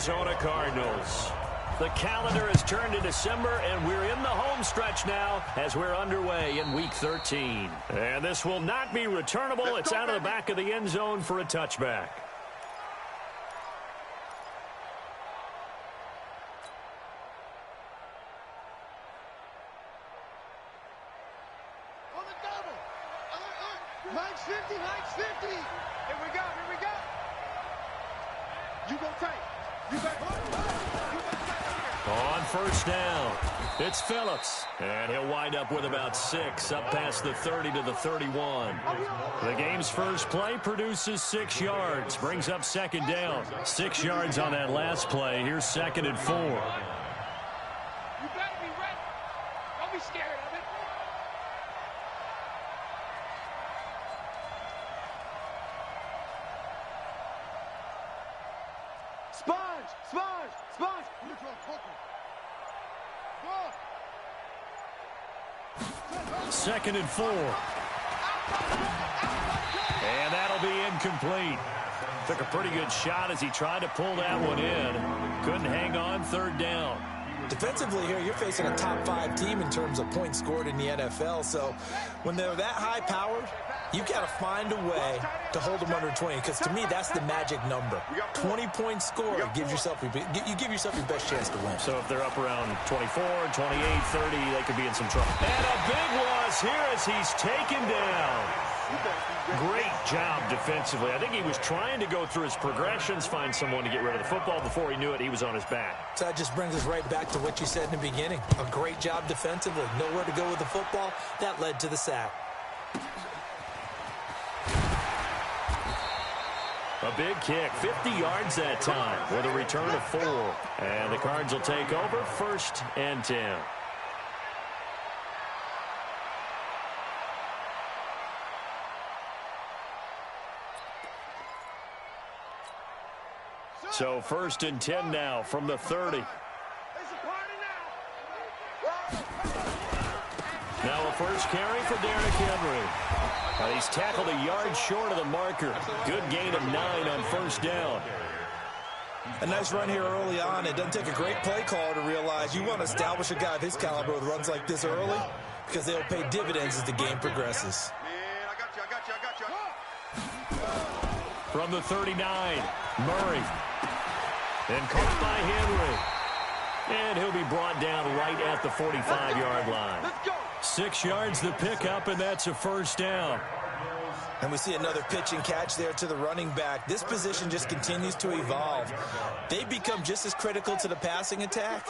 Arizona Cardinals. The calendar has turned to December, and we're in the home stretch now as we're underway in Week 13. And this will not be returnable. It's out of the back of the end zone for a touchback. On the double. Mike's 50, Mike's 50. Here we go, here we go. You go tight. You got on first down, it's Phillips, and he'll wind up with about 6 up past the 30 to the 31. The game's first play produces 6 yards, brings up second down. 6 yards on that last play. Here's 2nd and 4. You better be ready. Don't be scared of it. Sponge, sponge, sponge. Second and 4. And that'll be incomplete. Took a pretty good shot as he tried to pull that one in. Couldn't hang on, 3rd down. Defensively here, you're facing a top 5 team in terms of points scored in the NFL. So when they're that high powered, you've got to find a way to hold them under 20, because to me, that's the magic number. 20-point score, you give yourself your best chance to win. So if they're up around 24, 28, 30, they could be in some trouble. And a big loss here as he's taken down. Great job defensively. I think he was trying to go through his progressions, find someone to get rid of the football. Before he knew it, he was on his back. So that just brings us right back to what you said in the beginning. A great job defensively. Nowhere to go with the football. That led to the sack. A big kick, 50 yards that time with a return of 4. And the Cards will take over, 1st and 10. So 1st and 10 now from the 30. Now a first carry for Derrick Henry. He's tackled a yard short of the marker. Good gain of 9 on 1st down. A nice run here early on. It doesn't take a great play caller to realize you want to establish a guy of his caliber with runs like this early, because they'll pay dividends as the game progresses. From the 39, Murray. And caught by Henry. And he'll be brought down right at the 45-yard line. 6 yards the pickup, and that's a 1st down. And we see another pitch and catch there to the running back. This position just continues to evolve. They become just as critical to the passing attack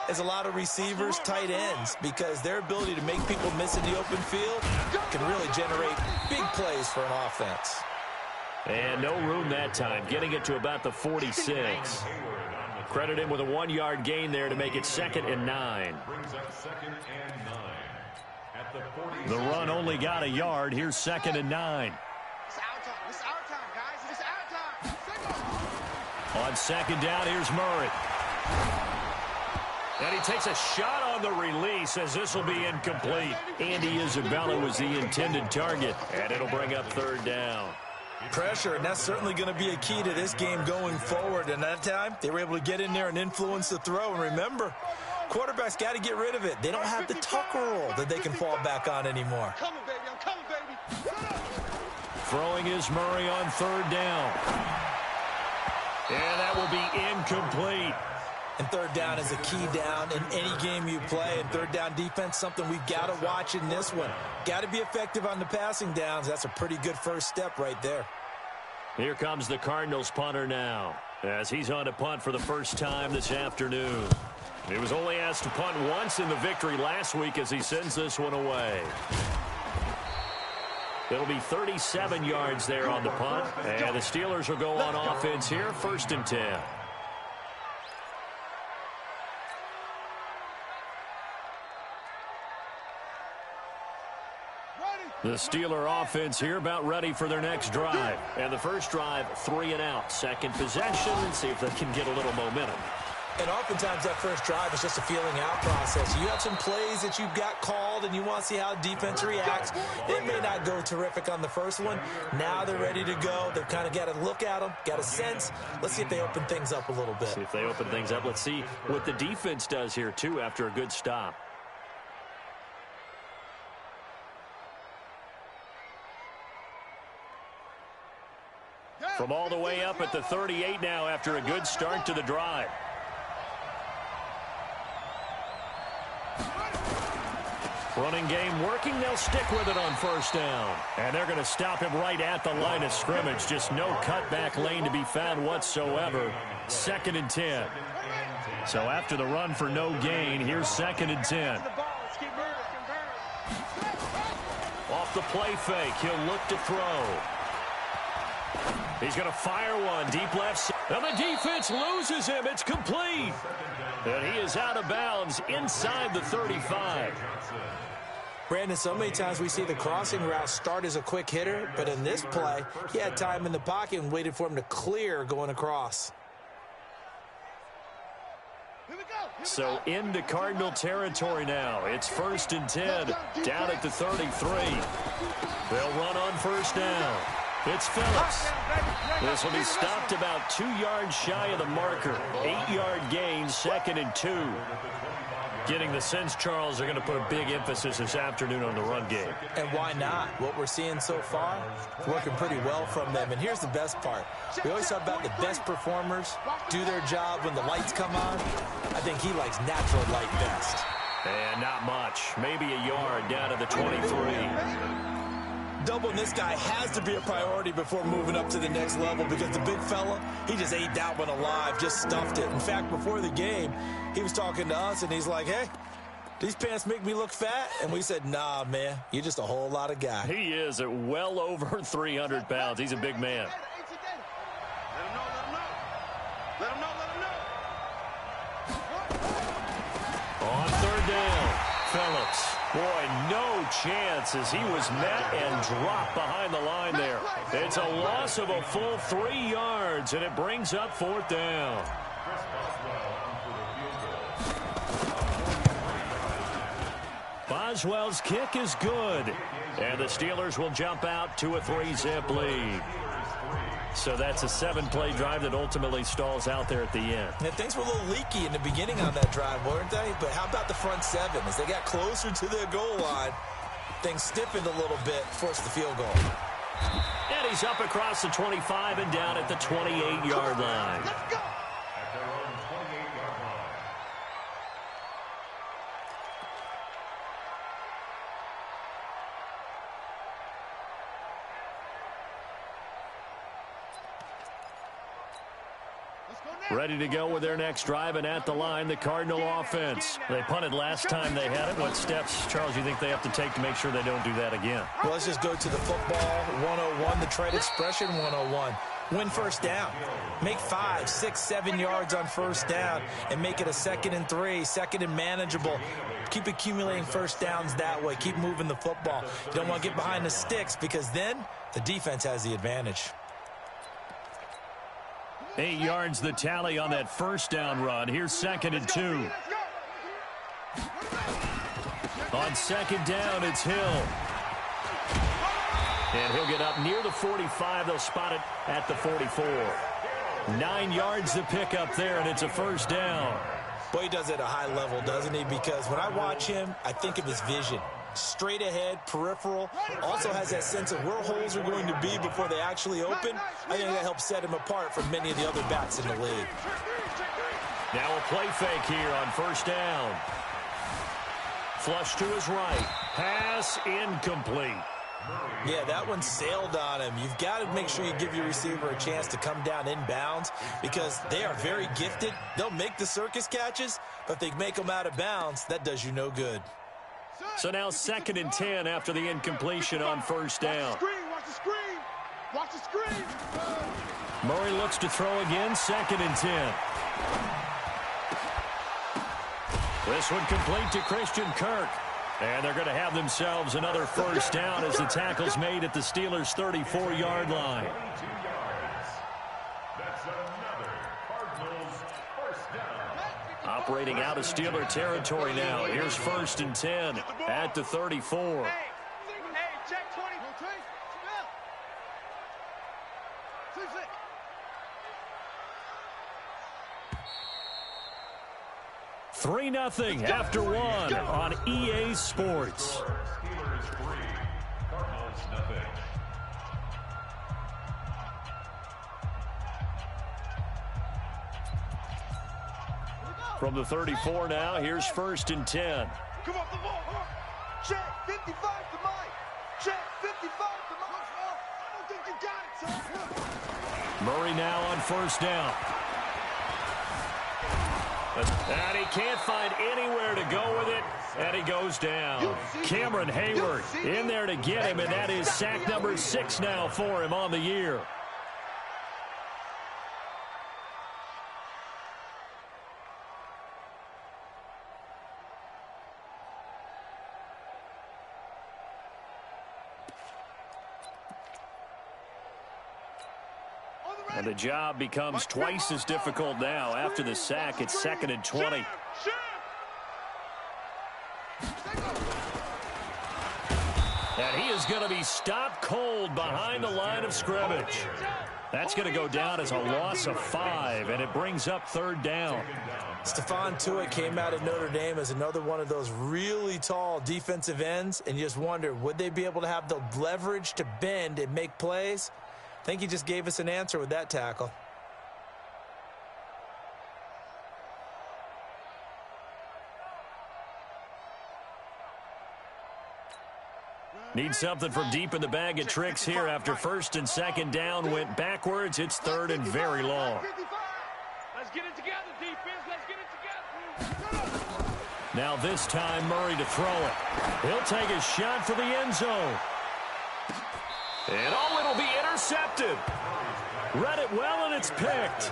as a lot of receivers, tight ends, because their ability to make people miss in the open field can really generate big plays for an offense. And no room that time, getting it to about the 46. Credit him with a 1-yard gain there to make it 2nd and 9. The run only got a yard. Here's 2nd and 9. It's our time. It's our time, guys. It's our time. On 2nd down, here's Murray. And he takes a shot on the release as this will be incomplete. Andy Isabella was the intended target, and it'll bring up 3rd down. Pressure, and that's certainly going to be a key to this game going forward. And that time, they were able to get in there and influence the throw. And remember, quarterbacks got to get rid of it. They don't have the tucker roll that they can fall back on anymore. I'm coming, baby. I'm coming, baby. Throwing is Murray on 3rd down. And that will be incomplete. And 3rd down is a key down in any game you play. And 3rd down defense, something we've got to watch in this one. Got to be effective on the passing downs. That's a pretty good first step right there. Here comes the Cardinals punter now, as he's on to punt for the first time this afternoon. He was only asked to punt once in the victory last week as he sends this one away. It'll be 37 yards there on the punt, and the Steelers will go on offense here, 1st and 10. The Steeler offense here about ready for their next drive. And the first drive, 3 and out. Second possession, and see if they can get a little momentum. And oftentimes that first drive is just a feeling out process. You have some plays that you've got called and you want to see how defense reacts. It may not go terrific on the first one. Now they're ready to go. They've kind of got to look at them, got a sense. Let's see if they open things up a little bit. See if they open things up. Let's see what the defense does here, too, after a good stop. From all the way up at the 38 now after a good start to the drive. Running game working. They'll stick with it on first down. And they're going to stop him right at the line of scrimmage. Just no cutback lane to be found whatsoever. 2nd and 10. So after the run for no gain, here's 2nd and 10. Off the play fake, he'll look to throw. He's going to fire one deep left. And the defense loses him. It's complete. And he is out of bounds inside the 35. Brandon, so many times we see the crossing route start as a quick hitter, but in this play, he had time in the pocket and waited for him to clear going across. So into Cardinal territory now. It's 1st and 10, down at the 33. They'll run on first down. It's Phillips. This will be stopped about 2 yards shy of the marker. 8-yard gain, 2nd and 2. Getting the sense, Charles, they're going to put a big emphasis this afternoon on the run game. And why not? What we're seeing so far, working pretty well from them. And here's the best part. We always talk about the best performers do their job when the lights come on. I think he likes natural light best. And not much. Maybe a yard down to the 23. Doubling this guy has to be a priority before moving up to the next level because the big fella, he just ate that one alive, just stuffed it. In fact, before the game, he was talking to us, and he's like, hey, these pants make me look fat? And we said, nah, man, you're just a whole lot of guy. He is at well over 300 pounds. He's a big man. Let him know. On 3rd down, Phillips. Boy, no chance as he was met and dropped behind the line there. It's a loss of a full 3 yards, and it brings up 4th down. Boswell's kick is good, and the Steelers will jump out to a 3-zip lead. So that's a 7-play drive that ultimately stalls out there at the end. And things were a little leaky in the beginning on that drive, weren't they? But how about the front 7? As they got closer to their goal line, things stiffened a little bit, forced the field goal. And he's up across the 25 and down at the 28-yard line. Let's go. Ready to go with their next drive, and at the line, the Cardinal offense. They punted last time they had it. What steps, Charles, you think they have to take to make sure they don't do that again? Well, let's just go to the football 101, the trade expression 101. Win first down. Make 5, 6, 7 yards on first down and make it a 2nd and 3, 2nd and manageable. Keep accumulating first downs that way. Keep moving the football. You don't want to get behind the sticks because then the defense has the advantage. 8 yards the tally on that first down run. Here's 2nd and 2. On 2nd down, it's Hill. And he'll get up near the 45. They'll spot it at the 44. 9 yards to pick up there, and it's a first down. Boy, he does it at a high level, doesn't he? Because when I watch him, I think of his vision. Straight ahead, peripheral, also has that sense of where holes are going to be before they actually open. I think that helps set him apart from many of the other backs in the league. Now a play fake here on first down. Flush to his right. Pass incomplete. Yeah, that one sailed on him. You've got to make sure you give your receiver a chance to come down inbounds because they are very gifted. They'll make the circus catches, but if they make them out of bounds, that does you no good. So now 2nd and 10 after the incompletion on first down. Watch the screen. Watch the screen. Murray looks to throw again, 2nd and 10. This one complete to Christian Kirk. And they're going to have themselves another first down as the tackle's made at the Steelers' 34-yard line. That's another Cardinals first down. operating out of Steeler territory now. Here's 1st and 10 at the 34. Hey, check 20. 3-0 after one on EA Sports. Steelers 3, Cardinals nothing. From the 34 now, here's 1st and 10. Come off the ball. Check 55 to Mike. Check 55 to Mike. I don't think you got it, son. Murray now on 1st down. And he can't find anywhere to go with it, and he goes down. Cameron Hayward in there to get him, and that is sack number 6 now for him on the year. And the job becomes twice as difficult now. After the sack, it's 2nd and 20. And he is going to be stopped cold behind the line of scrimmage. That's going to go down as a loss of 5, and it brings up 3rd down. Stephon Tuitt came out of Notre Dame as another one of those really tall defensive ends, and you just wonder, would they be able to have the leverage to bend and make plays? I think he just gave us an answer with that tackle. Need something from deep in the bag of tricks here after 1st and 2nd down went backwards. It's 3rd and very long. Let's get it together, defense. Let's get it together. Now this time Murray to throw it. He'll take a shot for the end zone. And it'll be intercepted. Read it well, and it's picked.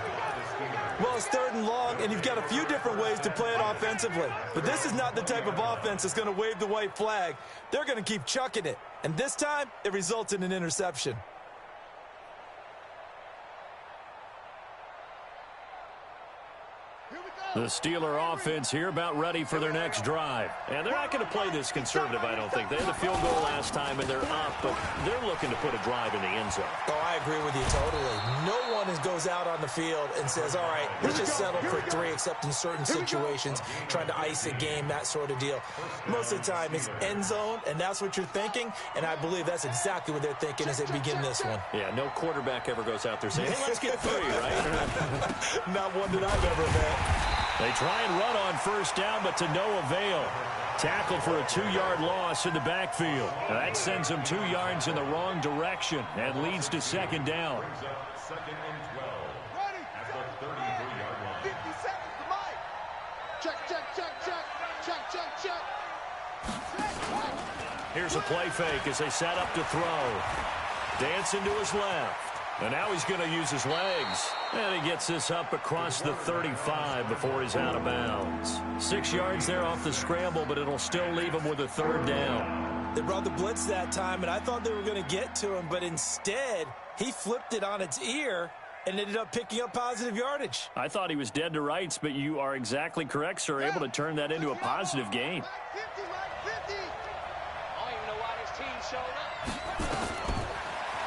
Well, it's 3rd and long, and you've got a few different ways to play it offensively. But this is not the type of offense that's going to wave the white flag. They're going to keep chucking it. And this time, it results in an interception. The Steeler offense here about ready for their next drive. And they're not going to play this conservative, I don't think. They had the field goal last time, and they're up, but they're looking to put a drive in the end zone. Oh, I agree with you totally. No one goes out on the field and says, all right, let's just settle for 3, except in certain situations, trying to ice a game, that sort of deal. Most of the time, it's end zone, and that's what you're thinking, and I believe that's exactly what they're thinking as they begin this one. Yeah, no quarterback ever goes out there saying, hey, let's get 3, right? Not one that I've ever met. They try and run on 1st down, but to no avail. Tackled for a 2-yard loss in the backfield. Now that sends them 2 yards in the wrong direction and leads to 2nd down. 2nd and 12 at the 33-yard line. 50 seconds to Mike. Check. Here's a play fake as they set up to throw. Dancing to his left. And now he's going to use his legs. And he gets this up across the 35 before he's out of bounds. 6 yards there off the scramble, but it'll still leave him with a 3rd down. They brought the blitz that time, and I thought they were going to get to him, but instead, he flipped it on its ear and ended up picking up positive yardage. I thought he was dead to rights, but you are exactly correct, sir. Able to turn that into a positive gain. 50, Mike, 50. I don't even know why this team showed up.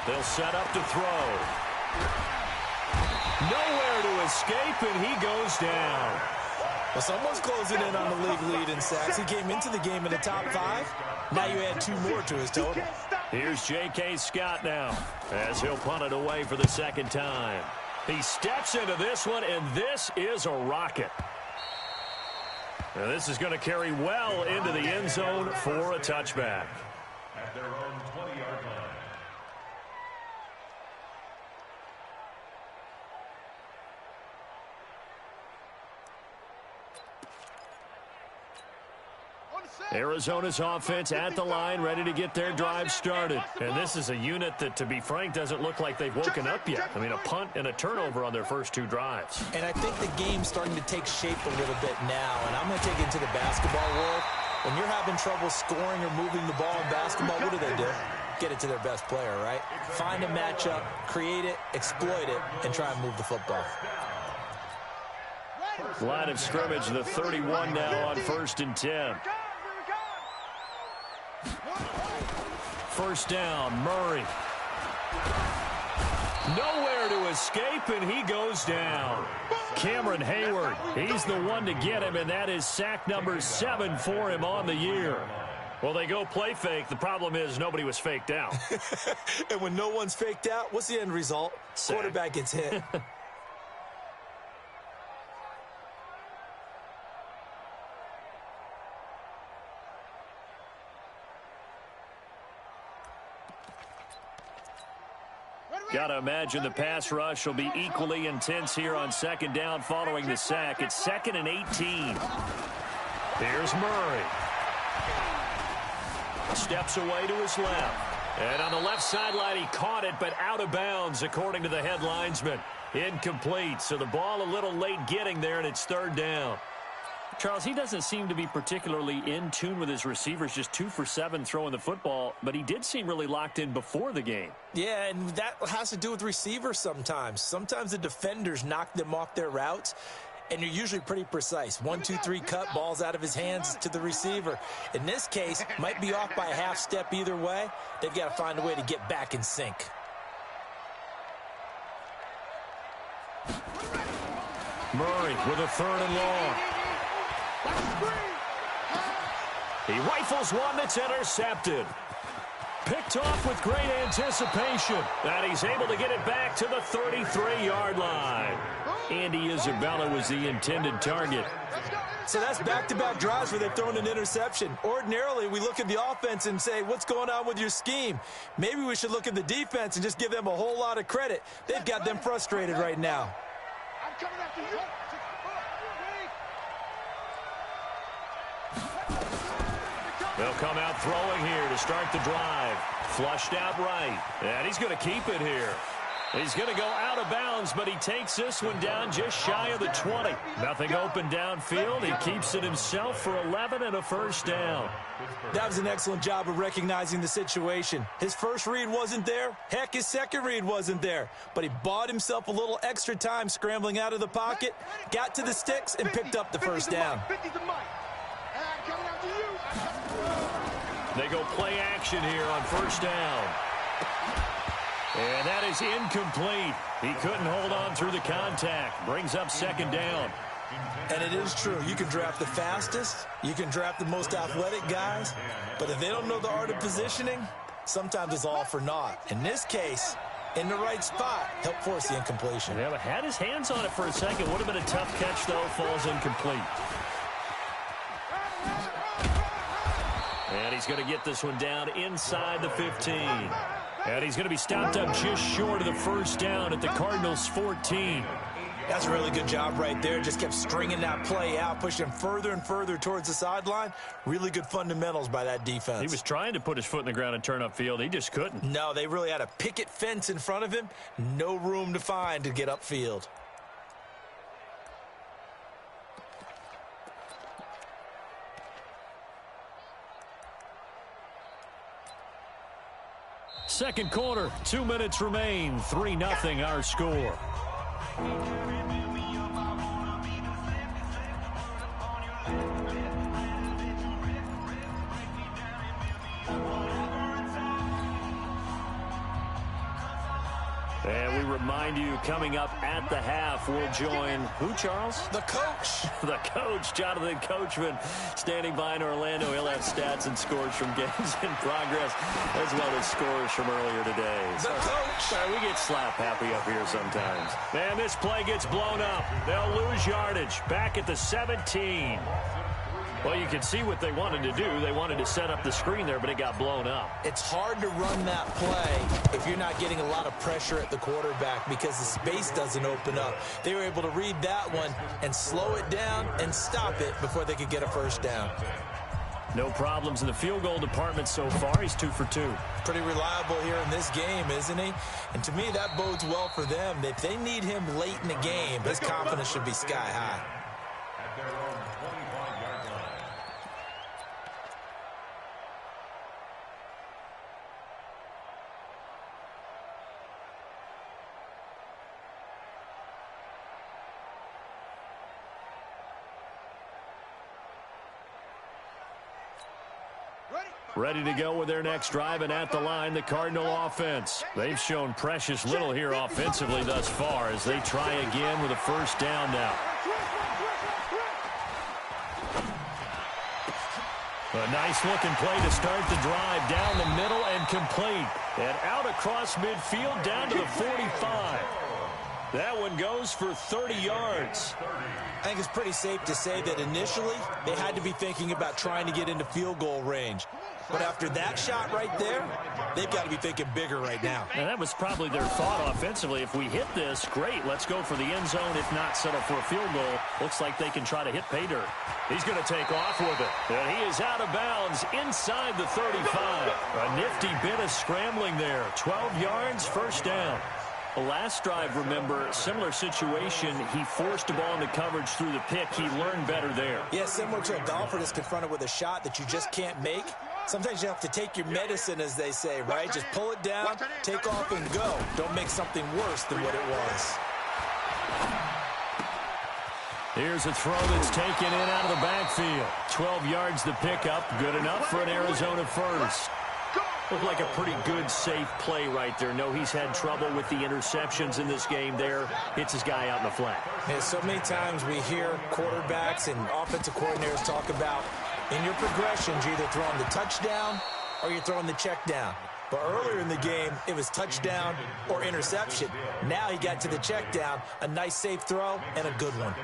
They'll set up to throw. Nowhere to escape, and he goes down. Well, someone's closing in on the league lead in sacks. He came into the game in the top 5. Now you add 2 more to his total. Here's J.K. Scott now as he'll punt it away for the 2nd time. He steps into this one, and this is a rocket. Now this is going to carry well into the end zone for a touchback. At their own 20-yard line. Arizona's offense at the line, ready to get their drive started. And this is a unit that, to be frank, doesn't look like they've woken up yet. I mean, a punt and a turnover on their first 2 drives. And I think the game's starting to take shape a little bit now. And I'm going to take it into the basketball world. When you're having trouble scoring or moving the ball in basketball, what do? Get it to their best player, right? Find a matchup, create it, exploit it, and try and move the football. Line of scrimmage, the 31 now on 1st and 10. First down, Murray. Nowhere to escape, and he goes down. Cameron Hayward, he's the one to get him, and that is sack number 7 for him on the year. Well, they go play fake. The problem is nobody was faked out. And when no one's faked out, what's the end result? Sack. Quarterback gets hit. Got to imagine the pass rush will be equally intense here on 2nd down following the sack. It's 2nd and 18. Here's Murray. Steps away to his left. And on the left sideline, he caught it, but out of bounds, according to the head linesman. Incomplete, so the ball a little late getting there, and it's 3rd down. Charles, he doesn't seem to be particularly in tune with his receivers, just 2 for 7 throwing the football, but he did seem really locked in before the game. Yeah, and that has to do with receivers sometimes. Sometimes the defenders knock them off their routes, and you're usually pretty precise. 1, 2, 3 cut, balls out of his hands to the receiver. In this case, might be off by a half step either way. They've got to find a way to get back in sync. Murray with a 3rd and long. He rifles one that's intercepted. Picked off with great anticipation. And he's able to get it back to the 33-yard line. Andy Isabella was the intended target. So that's back-to-back drives where they've thrown an interception. Ordinarily, we look at the offense and say, what's going on with your scheme? Maybe we should look at the defense and just give them a whole lot of credit. They've got them frustrated right now. I'm coming after you. They'll come out throwing here to start the drive. Flushed out right. And he's going to keep it here. He's going to go out of bounds, but he takes this one down just shy of the 20. Nothing open downfield. He keeps it himself for 11 and a 1st down. That was an excellent job of recognizing the situation. His first read wasn't there. Heck, his second read wasn't there. But he bought himself a little extra time scrambling out of the pocket, got to the sticks, and picked up the 1st down. They go play action here on 1st down. And that is incomplete. He couldn't hold on through the contact. Brings up 2nd down. And it is true. You can draft the fastest. You can draft the most athletic guys. But if they don't know the art of positioning, sometimes it's all for naught. In this case, in the right spot, helped force the incompletion. Yeah, but had his hands on it for a second. Would have been a tough catch, though. Falls incomplete. And he's going to get this one down inside the 15. And he's going to be stopped up just short of the 1st down at the Cardinals' 14. That's a really good job right there. Just kept stringing that play out, pushing him further and further towards the sideline. Really good fundamentals by that defense. He was trying to put his foot in the ground and turn upfield. He just couldn't. No, they really had a picket fence in front of him. No room to find to get upfield. Second quarter, 2 minutes remain. 3-0 our score. And we remind you, coming up at the half, we'll join who, Charles? The coach. The coach, Jonathan Coachman, standing by in Orlando. He'll have stats and scores from games in progress, as well as scores from earlier today. The coach. We get slap happy up here sometimes. Man, this play gets blown up. They'll lose yardage. Back at the 17. Well, you can see what they wanted to do. They wanted to set up the screen there, but it got blown up. It's hard to run that play if you're not getting a lot of pressure at the quarterback because the space doesn't open up. They were able to read that one and slow it down and stop it before they could get a 1st down. No problems in the field goal department so far. He's 2 for 2. Pretty reliable here in this game, isn't he? And to me, that bodes well for them. If they need him late in the game, his confidence should be sky high. At their own 25-yard line. Ready to go with their next drive, and at the line, the Cardinal offense. They've shown precious little here offensively thus far as they try again with a first down now. A nice-looking play to start the drive down the middle and complete. And out across midfield down to the 45. That one goes for 30 yards. I think it's pretty safe to say that initially they had to be thinking about trying to get into field goal range. But after that shot right there, they've got to be thinking bigger right now. And that was probably their thought offensively. If we hit this, great. Let's go for the end zone. If not, settle for a field goal. Looks like they can try to hit pay dirt. He's going to take off with it. And he is out of bounds inside the 35. A nifty bit of scrambling there. 12 yards, first down. The last drive, remember, similar situation. He forced the ball into coverage through the pick. He learned better there. Yeah, similar to a golfer that's confronted with a shot that you just can't make. Sometimes you have to take your medicine, as they say, right? Just pull it down, take off, and go. Don't make something worse than what it was. Here's a throw that's taken in out of the backfield. 12 yards to pick up. Good enough for an Arizona first. Looked like a pretty good, safe play right there. No, he's had trouble with the interceptions in this game there. Hits his guy out in the flat. Yeah, so many times we hear quarterbacks and offensive coordinators talk about in your progressions, you're either throwing the touchdown or you're throwing the check down. But earlier in the game, it was touchdown or interception. Now he got to the check down, a nice safe throw, and a good one.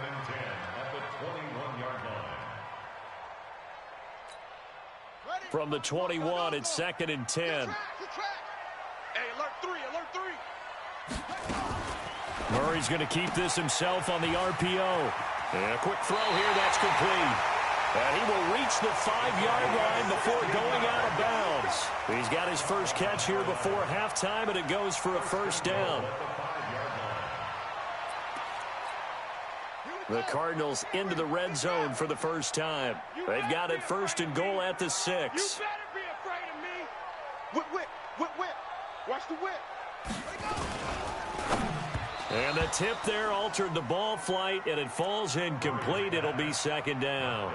From the 21, it's 2nd and 10. Hey, alert three. Murray's going to keep this himself on the RPO. And a quick throw here, that's complete. And he will reach the 5-yard line before going out of bounds. He's got his first catch here before halftime, and it goes for a first down. The Cardinals into the red zone for the first time. They've got it 1st and goal at the 6. You better be afraid of me. Whip. Watch the whip. And the tip there altered the ball flight, and it falls incomplete. It'll be 2nd down.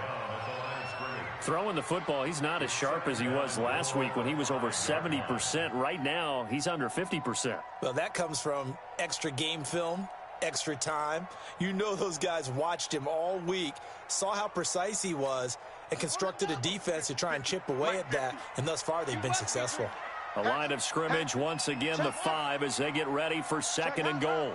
Throwing the football, he's not as sharp as he was last week when he was over 70%. Right now, he's under 50%. Well, that comes from extra game film, extra time. You know those guys watched him all week, saw how precise he was, and constructed a defense to try and chip away at that, and thus far they've been successful. A line of scrimmage, once again the 5 as they get ready for 2nd and goal.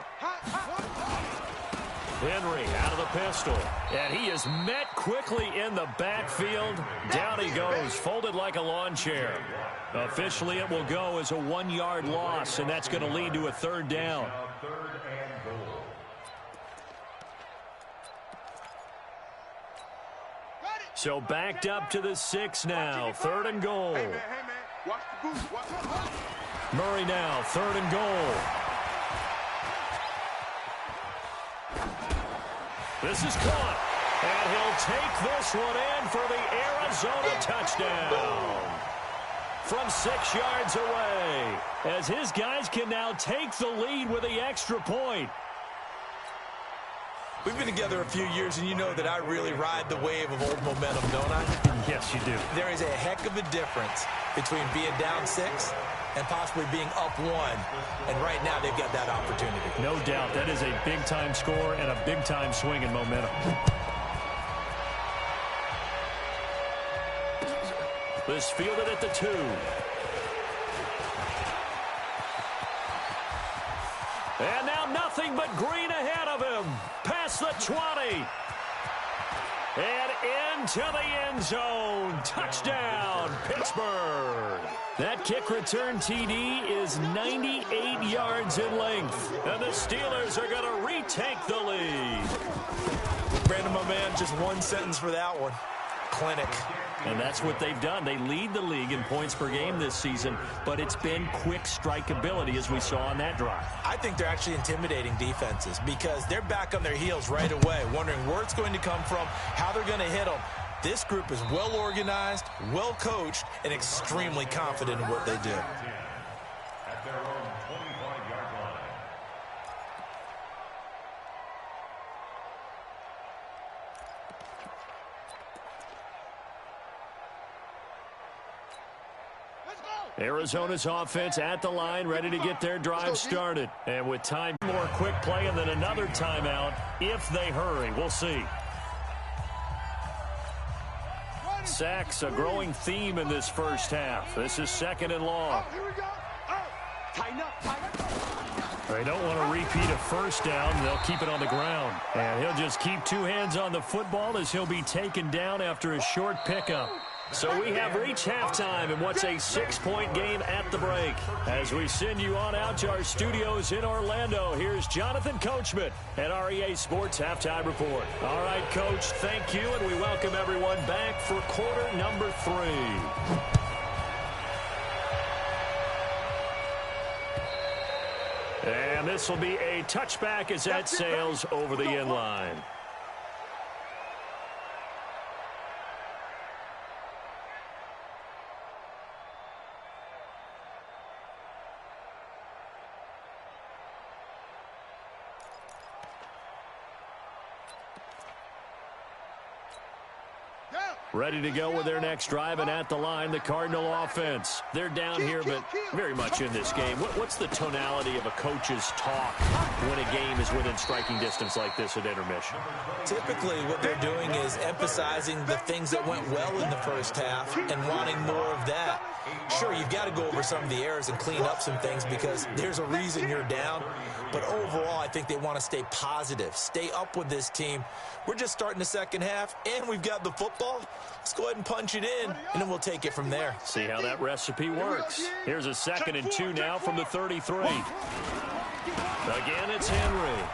Henry out of the pistol, and he is met quickly in the backfield. Down he goes, folded like a lawn chair. Officially, it will go as a 1-yard loss, and that's going to lead to a 3rd down. So backed up to the 6 now, 3rd and goal. Hey, man. Watch the booth. Watch the Murray now, 3rd and goal. This is caught, and he'll take this one in for the Arizona touchdown. From 6 yards away, as his guys can now take the lead with the extra point. We've been together a few years, and you know that I really ride the wave of old momentum, don't I? Yes, you do. There is a heck of a difference between being down 6 and possibly being up 1. And right now, they've got that opportunity. No doubt. That is a big-time score and a big-time swing in momentum. This fielded at the 2. And now nothing but green ahead of him. Past the 20. And into the end zone. Touchdown, Pittsburgh. That kick return TD is 98 yards in length. And the Steelers are going to retake the lead. Brandon, my man, just one sentence for that one. Clinic. And that's what they've done. They lead the league in points per game this season, but it's been quick strikeability as we saw on that drive. I think they're actually intimidating defenses because they're back on their heels right away, wondering where it's going to come from, how they're going to hit them. This group is well organized, well coached, and extremely confident in what they do. At their own 25-yard line. Arizona's offense at the line, ready to get their drive started. And with time, more quick play and then another timeout if they hurry. We'll see. Sacks, a growing theme in this first half. This is 2nd and long. Here we go. Tighten up, tighten up. They don't want to repeat a first down. They'll keep it on the ground. And he'll just keep 2 hands on the football as he'll be taken down after a short pickup. So we have reached halftime in what's a 6-point game at the break. As we send you on out to our studios in Orlando, here's Jonathan Coachman at our EA Sports Halftime Report. All right, Coach, thank you, and we welcome everyone back for quarter number 3. And this will be a touchback as that sails over the end line. Ready to go with their next drive, and at the line, the Cardinal offense. They're down here, but very much in this game. What's the tonality of a coach's talk when a game is within striking distance like this at intermission? Typically, what they're doing is emphasizing the things that went well in the first half and wanting more of that. Sure, you've got to go over some of the errors and clean up some things because there's a reason you're down. But overall, I think they want to stay positive, stay up with this team. We're just starting the second half, and we've got the football. Let's go ahead and punch it in, and then we'll take it from there. See how that recipe works. Here's a 2nd and 2 now from the 33. Again, it's Henry.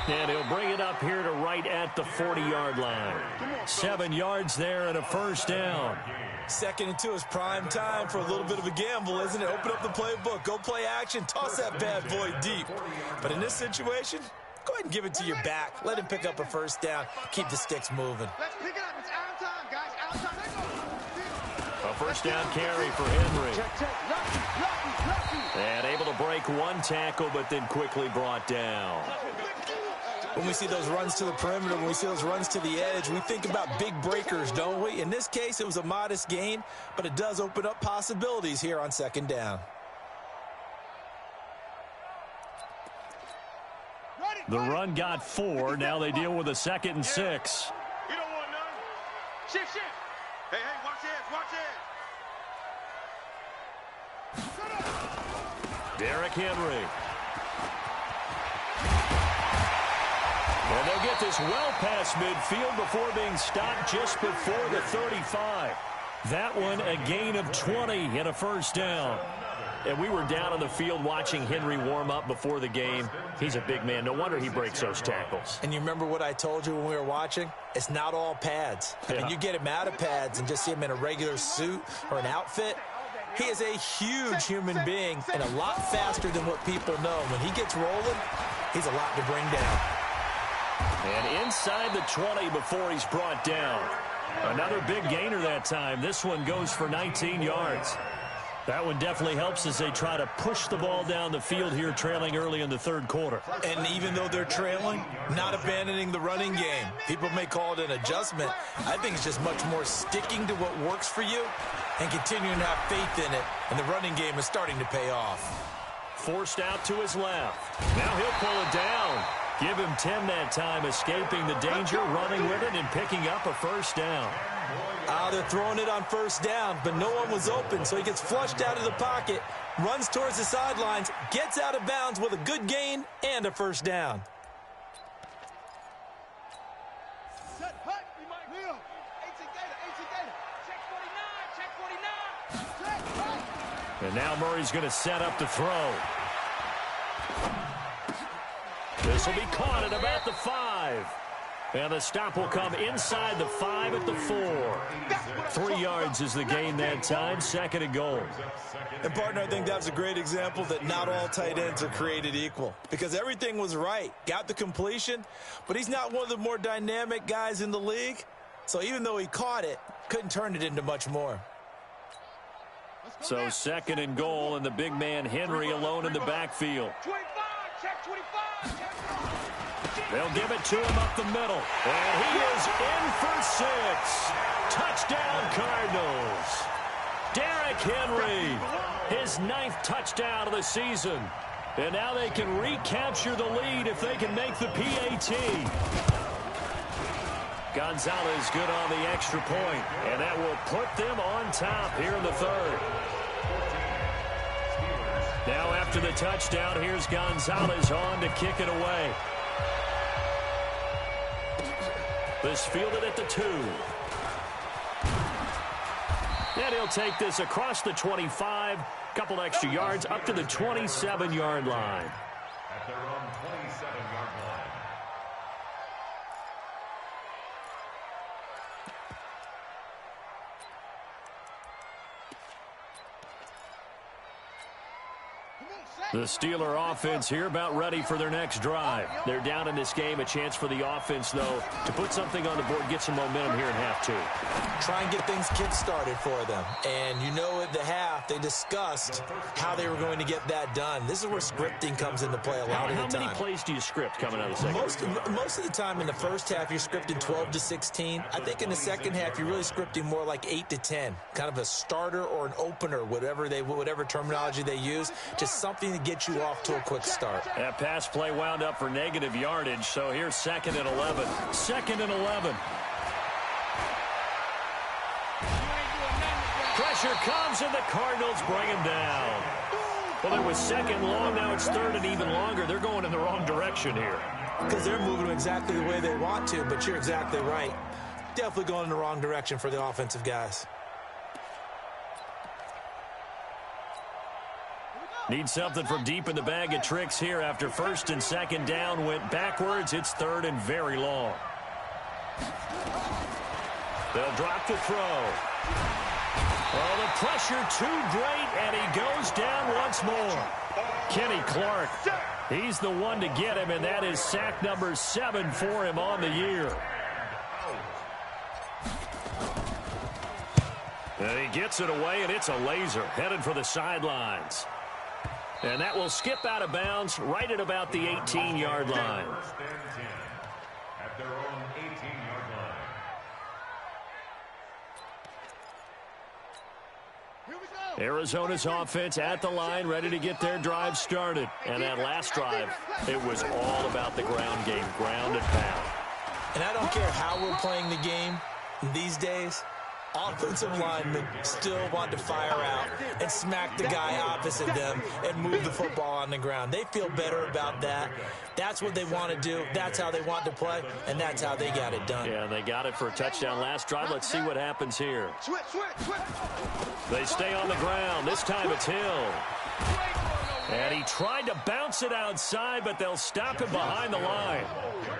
And he'll bring it up here to right at the 40-yard line. 7 yards there and a first down. 2nd and 2 is prime time for a little bit of a gamble, isn't it? Open up the playbook, go play action, toss that bad boy deep. But in this situation, go ahead and give it to your back. Let him pick up a first down. Keep the sticks moving. Let's pick it up. It's out of time, guys. Out of time. A first down carry for Henry. And able to break 1 tackle, but then quickly brought down. When we see those runs to the perimeter, when we see those runs to the edge, we think about big breakers, don't we? In this case, it was a modest gain, but it does open up possibilities here on 2nd down. The run got 4. Now they deal with a 2nd and 6. You don't want none. Shift. Hey, watch this, Derrick Henry. And they'll get this well past midfield before being stopped just before the 35. That one a gain of 20 and a first down. And we were down on the field watching Henry warm up before the game. He's a big man. No wonder he breaks those tackles. And you remember what I told you when we were watching? It's not all pads. I mean, you get him out of pads and just see him in a regular suit or an outfit. He is a huge human being and a lot faster than what people know. When he gets rolling, he's a lot to bring down. And inside the 20 before he's brought down. Another big gainer that time. This one goes for 19 yards. That one definitely helps as they try to push the ball down the field here, trailing early in the 3rd quarter. And even though they're trailing, not abandoning the running game. People may call it an adjustment. I think it's just much more sticking to what works for you and continuing to have faith in it. And the running game is starting to pay off. Forced out to his left. Now he'll pull it down. Give him 10 that time, escaping the danger, running with it, and picking up a first down. They're throwing it on first down, but no one was open, so he gets flushed out of the pocket, runs towards the sidelines, gets out of bounds with a good gain and a first down. Set, hut, we might wheel. 18 Gator. Check 49. And now Murray's going to set up to throw. This will be caught at about the 5. And the stop will come inside the 5 at the 4. 3 yards is the gain that time. 2nd and goal. And, partner, I think that's a great example that not all tight ends are created equal. Because everything was right. Got the completion, but he's not one of the more dynamic guys in the league. So even though he caught it, couldn't turn it into much more. So 2nd and goal, and the big man Henry alone in the backfield. 25, check 25. They'll give it to him up the middle. And he is in for 6. Touchdown, Cardinals. Derrick Henry, his 9th touchdown of the season. And now they can recapture the lead if they can make the PAT. Gonzalez good on the extra point, and that will put them on top here in the 3rd. Now after the touchdown, here's Gonzalez on to kick it away. This fielded at the 2. And he'll take this across the 25, couple extra yards up to the 27-yard line. At their own 27-yard line. The Steeler offense here about ready for their next drive. They're down in this game. A chance for the offense, though, to put something on the board, get some momentum here in half 2. Try and get things kick-started for them. And you know at the half, they discussed how they were going to get that done. This is where scripting comes into play a lot of the time. How many plays do you script coming out of the second? Most of the time in the first half, you're scripting 12 to 16. I think in the second half, you're really scripting more like 8 to 10. Kind of a starter or an opener, whatever terminology they use. Just something to get you off to a quick start. That pass play wound up for negative yardage, so here's 2nd and 11. 2nd and 11. Pressure comes, and the Cardinals bring him down. Well, it was 2nd long. Now it's 3rd and even longer. They're going in the wrong direction here. Because they're moving exactly the way they want to, but you're exactly right. Definitely going in the wrong direction for the offensive guys. Need something from deep in the bag of tricks here after 1st and 2nd down went backwards. It's 3rd and very long. They'll drop the throw. Oh, the pressure too great, and he goes down once more. Kenny Clark, he's the one to get him, and that is sack number 7 for him on the year. And he gets it away, and it's a laser headed for the sidelines. And that will skip out of bounds right at about the 18-yard line. 1st and 10 at their own 18-yard line. Arizona's offense at the line, ready to get their drive started. And that last drive, it was all about the ground game, ground and pound. And I don't care how we're playing the game these days, offensive linemen still want to fire out and smack the guy opposite them and move the football on the ground. They feel better about that. That's what they want to do. That's how they want to play, and that's how they got it done. Yeah, they got it for a touchdown last drive. Let's see what happens here. They stay on the ground. This time it's Hill. And he tried to bounce it outside, but they'll stop him behind the line.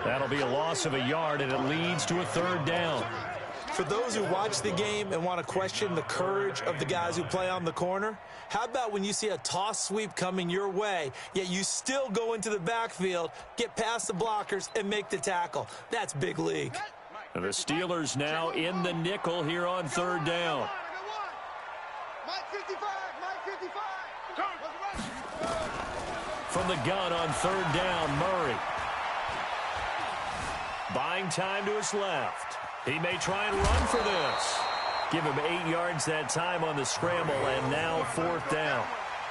That'll be a loss of a yard, and it leads to a 3rd down. For those who watch the game and want to question the courage of the guys who play on the corner, how about when you see a toss sweep coming your way, yet you still go into the backfield, get past the blockers, and make the tackle? That's big league. And the Steelers now in the nickel here on 3rd down. From the gun on 3rd down, Murray. Buying time to his left. He may try and run for this. Give him 8 yards that time on the scramble, and now 4th down.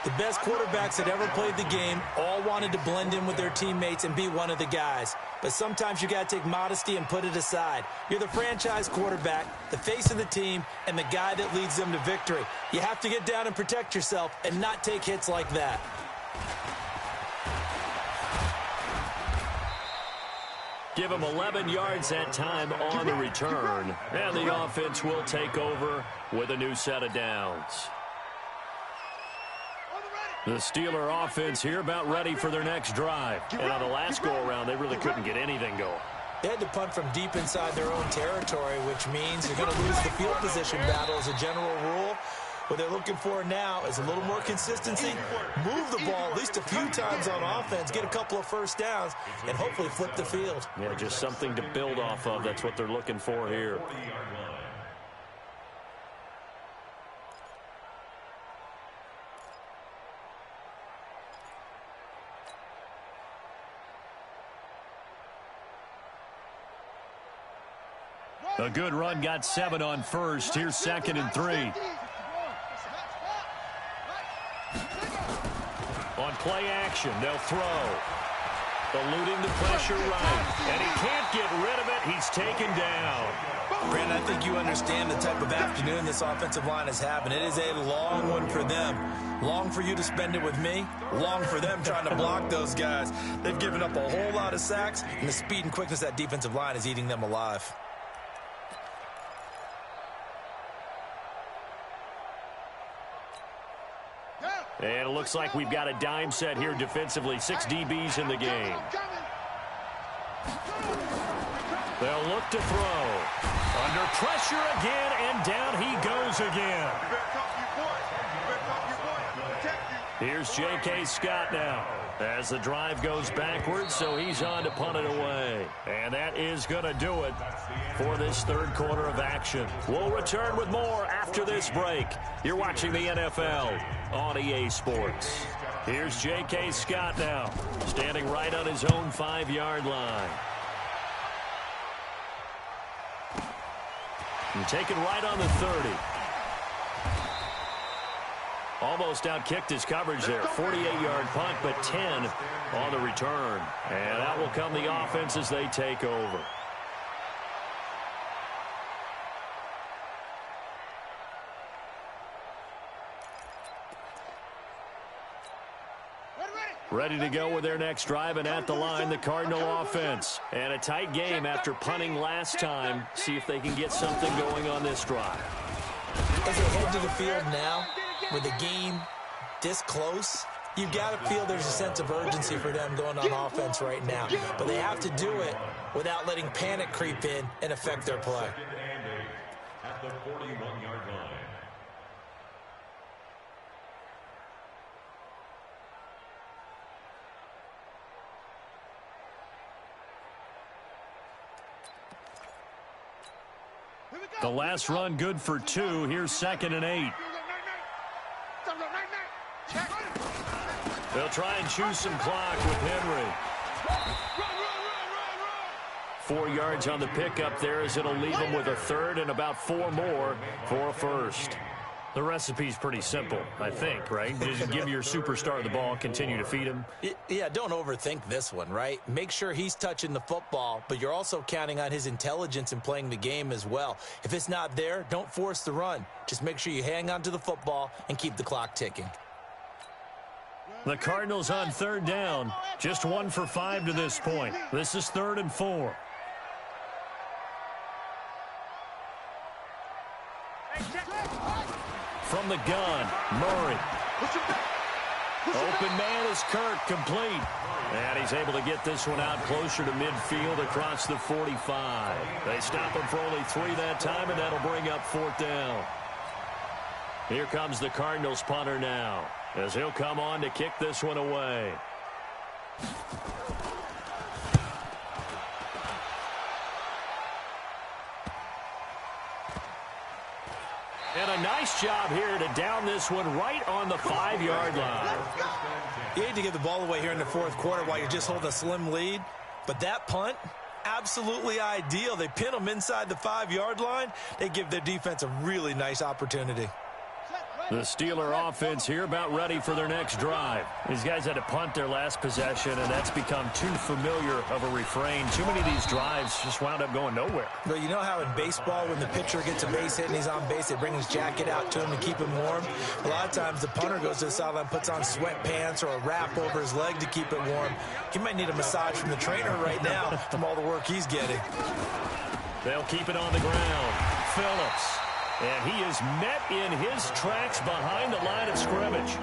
The best quarterbacks that ever played the game all wanted to blend in with their teammates and be one of the guys. But sometimes you got to take modesty and put it aside. You're the franchise quarterback, the face of the team, and the guy that leads them to victory. You have to get down and protect yourself and not take hits like that. Give him 11 yards that time on the return. And the offense will take over with a new set of downs. The Steeler offense here about ready for their next drive. And on the last go-around, they really couldn't get anything going. They had to punt from deep inside their own territory, which means you're going to lose the field position battle as a general rule. What they're looking for now is a little more consistency, move the ball at least a few times on offense, get a couple of 1st downs, and hopefully flip the field. Yeah, just something to build off of. That's what they're looking for here. A good run got 7 on 1st. Here's 2nd and 3. play action. They'll throw. Eluding the pressure right. And he can't get rid of it. He's taken down. Brandon, I think you understand the type of afternoon this offensive line is having. It is a long one for them. Long for you to spend it with me. Long for them trying to block those guys. They've given up a whole lot of sacks, and the speed and quickness of that defensive line is eating them alive. And it looks like we've got a dime set here defensively. 6 DBs in the game. They'll look to throw. Under pressure again, and down he goes again. Here's J.K. Scott now as the drive goes backwards, so he's on to punt it away. And that is going to do it for this third quarter of action. We'll return with more after this break. You're watching the NFL on EA Sports. Here's J.K. Scott now, standing right on his own 5-yard line. And taken right on the 30. Almost outkicked his coverage there. 48-yard punt, but 10 on the return. And out will come the offense as they take over. Ready to go with their next drive, and at the line, the Cardinal offense. And a tight game after punting last time. See if they can get something going on this drive. As they head to the field now, with the game this close, you've got to feel there's a sense of urgency for them going on offense right now. But they have to do it without letting panic creep in and affect their play. At the 41-yard line. The last run good for 2. Here's 2nd and 8. They'll try and choose some clock with Henry. 4 yards on the pickup there as it'll leave them with a third and about 4 more for a first. The recipe's pretty simple, I think, right? Just give your superstar the ball, continue to feed him. Yeah, don't overthink this one, right? Make sure he's touching the football, but you're also counting on his intelligence in playing the game as well. If it's not there, don't force the run. Just make sure you hang on to the football and keep the clock ticking. The Cardinals on 3rd down. Just 1 for 5 to this point. This is 3rd and 4. From the gun, Murray. Open man is Kirk, complete. And he's able to get this one out closer to midfield across the 45. They stop him for only 3 that time, and that'll bring up 4th down. Here comes the Cardinals punter now, as he'll come on to kick this one away. And a nice job here to down this one right on the 5-yard line. You hate to give the ball away here in the 4th quarter while you're just holding a slim lead, but that punt, absolutely ideal. They pin them inside the 5-yard line. They give their defense a really nice opportunity. The Steeler offense here about ready for their next drive. These guys had to punt their last possession, and that's become too familiar of a refrain. Too many of these drives just wound up going nowhere. Well, you know how in baseball, when the pitcher gets a base hit and he's on base, they bring his jacket out to him to keep him warm? A lot of times the punter goes to the sideline, puts on sweatpants or a wrap over his leg to keep it warm. He might need a massage from the trainer right now from all the work he's getting. They'll keep it on the ground. Phillips. And he is met in his tracks behind the line of scrimmage.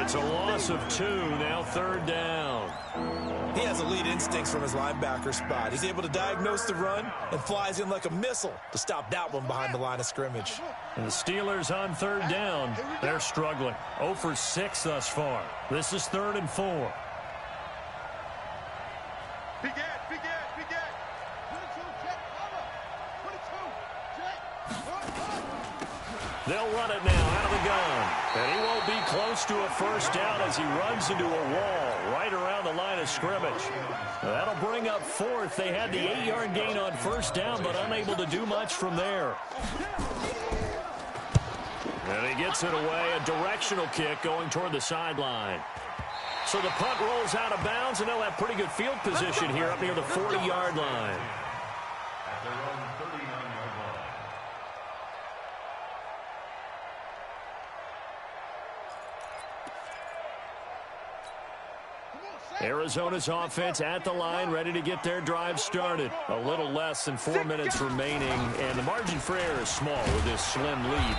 It's a loss of 2, now 3rd down. He has elite instincts from his linebacker spot. He's able to diagnose the run and flies in like a missile to stop that one behind the line of scrimmage. And the Steelers on 3rd down. They're struggling. 0 for 6 thus far. This is 3rd and 4. They'll run it now out of the gun. And he won't be close to a first down as he runs into a wall right around the line of scrimmage. That'll bring up 4th. They had the 8-yard gain on first down, but unable to do much from there. And he gets it away. A directional kick going toward the sideline. So the punt rolls out of bounds, and they'll have pretty good field position here up near the 40-yard line. At their own 39-yard line. Arizona's offense at the line, ready to get their drive started. A little less than 4 minutes remaining, and the margin for error is small with this slim lead.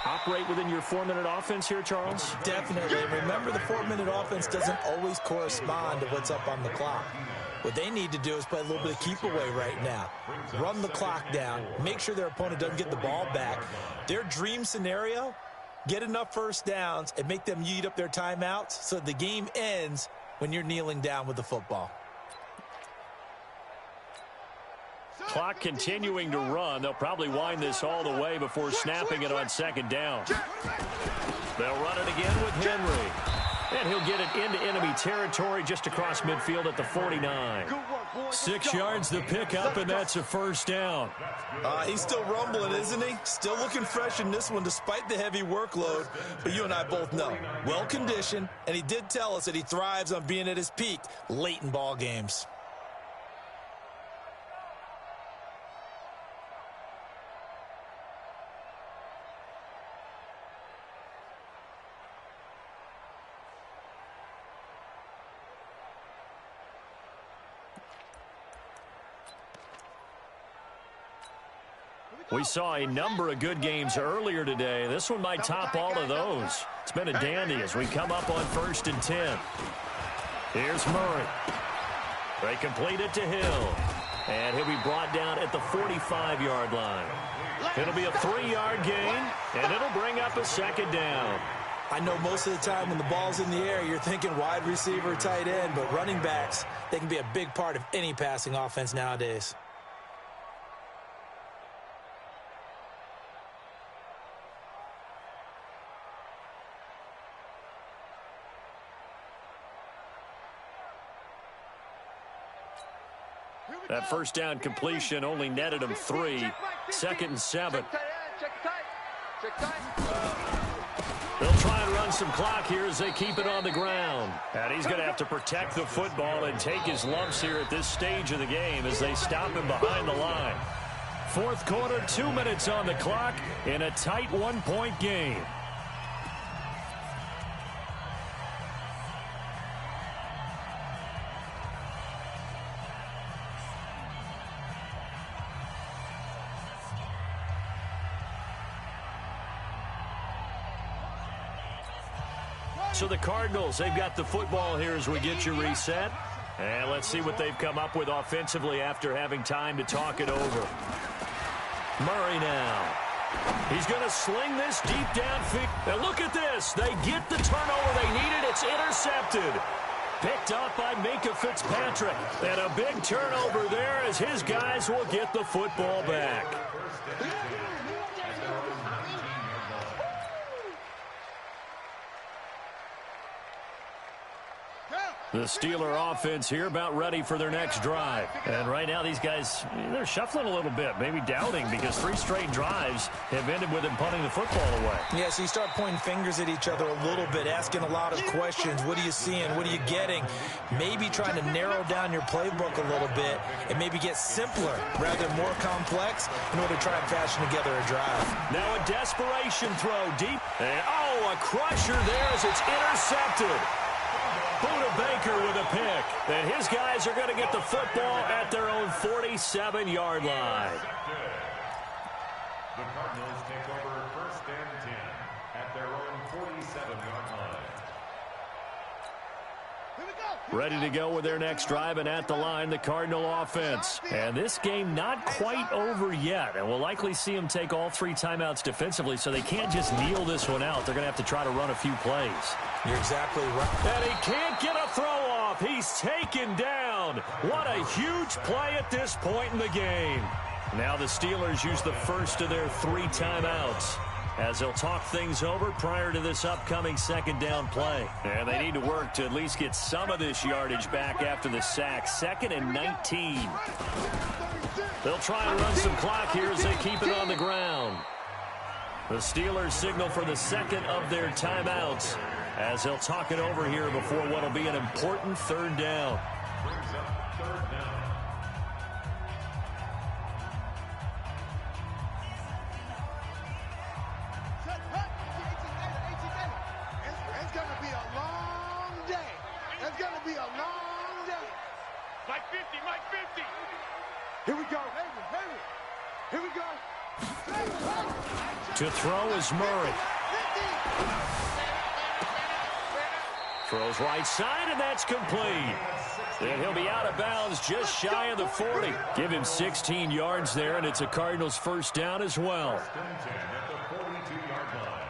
Operate within your 4-minute offense here, Charles? Definitely. Remember, the 4-minute offense doesn't always correspond to what's up on the clock. What they need to do is play a little bit of keep away right now. Run the clock down. Make sure their opponent doesn't get the ball back. Their dream scenario, get enough first downs and make them eat up their timeouts so the game ends when you're kneeling down with the football. Clock continuing to run. They'll probably wind this all the way before snapping it on second down. They'll run it again with Henry. And he'll get it into enemy territory just across midfield at the 49. 6 yards the pickup, and that's a first down. He's still rumbling, isn't he? Still looking fresh in this one despite the heavy workload. But you and I both know, well-conditioned, and he did tell us that he thrives on being at his peak late in ball games. We saw a number of good games earlier today. This one might top all of those. It's been a dandy as we come up on 1st and 10. Here's Murray. They complete it to Hill. And he'll be brought down at the 45-yard line. It'll be a 3-yard gain, and it'll bring up a second down. I know most of the time when the ball's in the air, you're thinking wide receiver, tight end, but running backs, they can be a big part of any passing offense nowadays. That first down completion only netted him 3. 2nd and 7. They'll try and run some clock here as they keep it on the ground. And he's going to have to protect the football and take his lumps here at this stage of the game as they stop him behind the line. 4th quarter, 2 minutes on the clock in a tight 1-point game. So the Cardinals, they've got the football here as we get you reset. And let's see what they've come up with offensively after having time to talk it over. Murray now. He's going to sling this deep downfield. Now look at this. They get the turnover they needed. It's intercepted. Picked up by Minka Fitzpatrick. And a big turnover there as his guys will get the football back. The Steeler offense here about ready for their next drive. And right now these guys, they're shuffling a little bit, maybe doubting because 3 straight drives have ended with them punting the football away. Yeah, so you start pointing fingers at each other a little bit, asking a lot of questions. What are you seeing? What are you getting? Maybe trying to narrow down your playbook a little bit and maybe get simpler rather than more complex in order to try and fashion together a drive. Now a desperation throw deep. And, oh, a crusher there as it's intercepted. Buda Baker with a pick. And his guys are going to get the football at their own 47-yard line. The Cardinals take over 1st and 10 at their own 47-yard line. Ready to go with their next drive, and at the line, the Cardinal offense. And this game not quite over yet, and we'll likely see them take all 3 timeouts defensively, so they can't just kneel this one out. They're going to have to try to run a few plays. You're exactly right. And he can't get a throw off. He's taken down. What a huge play at this point in the game. Now the Steelers use the first of their 3 timeouts as they'll talk things over prior to this upcoming 2nd down play. And they need to work to at least get some of this yardage back after the sack. 2nd and 19. They'll try and run some clock here as they keep it on the ground. The Steelers signal for the 2nd of their timeouts. as he'll talk it over here before what will be an important third down. Brings up third down. It's going to be a long day. It's going to be a long day. Mike 50, Mike 50. Here we go. Here we go. To throw is Murray. Throws right side, and that's complete. And he'll be out of bounds just shy of the 40. Give him 16 yards there, and it's a Cardinals first down as well. First and 10 at the 42-yard line.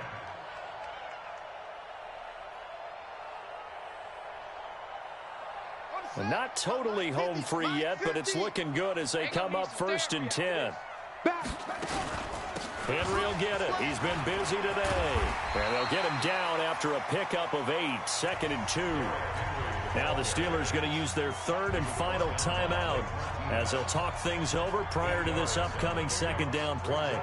Well, not totally home free yet, but it's looking good as they come up first and 10. Henry will get it. He's been busy today. And they'll get him down after a pickup of 8, 2nd and 2. Now the Steelers going to use their third and final timeout as they'll talk things over prior to this upcoming second down play.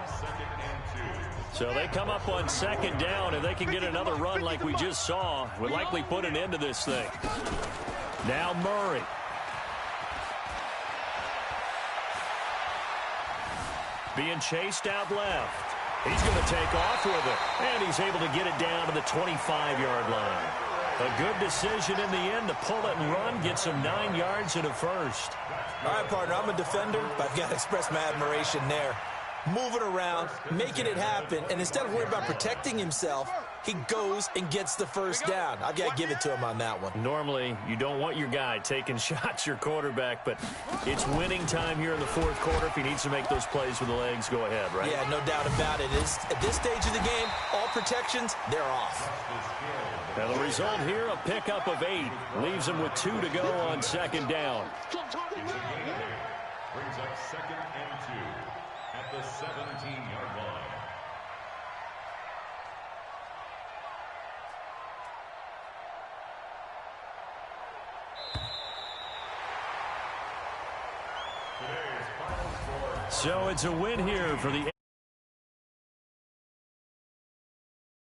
So they come up on second down, and they can get another run like we just saw. Would likely put an end to this thing. Now Murray. Being chased out left. He's going to take off with it. And he's able to get it down to the 25-yard line. A good decision in the end to pull it and run. Get some 9 yards and a first. All right, partner, I'm a defender, but I've got to express my admiration there. Moving around, making it happen, and instead of worrying about protecting himself, he goes and gets the first down. I've got to give it to him on that one. Normally, you don't want your guy taking shots, your quarterback, but it's winning time here in the fourth quarter. If he needs to make those plays with the legs, go ahead, right? Yeah, no doubt about it. At this stage of the game, all protections, they're off. Now the result here, a pickup of 8. Leaves him with 2 to go on second down. Brings up 2nd and 2 at the 17-yard line. So it's a win here for the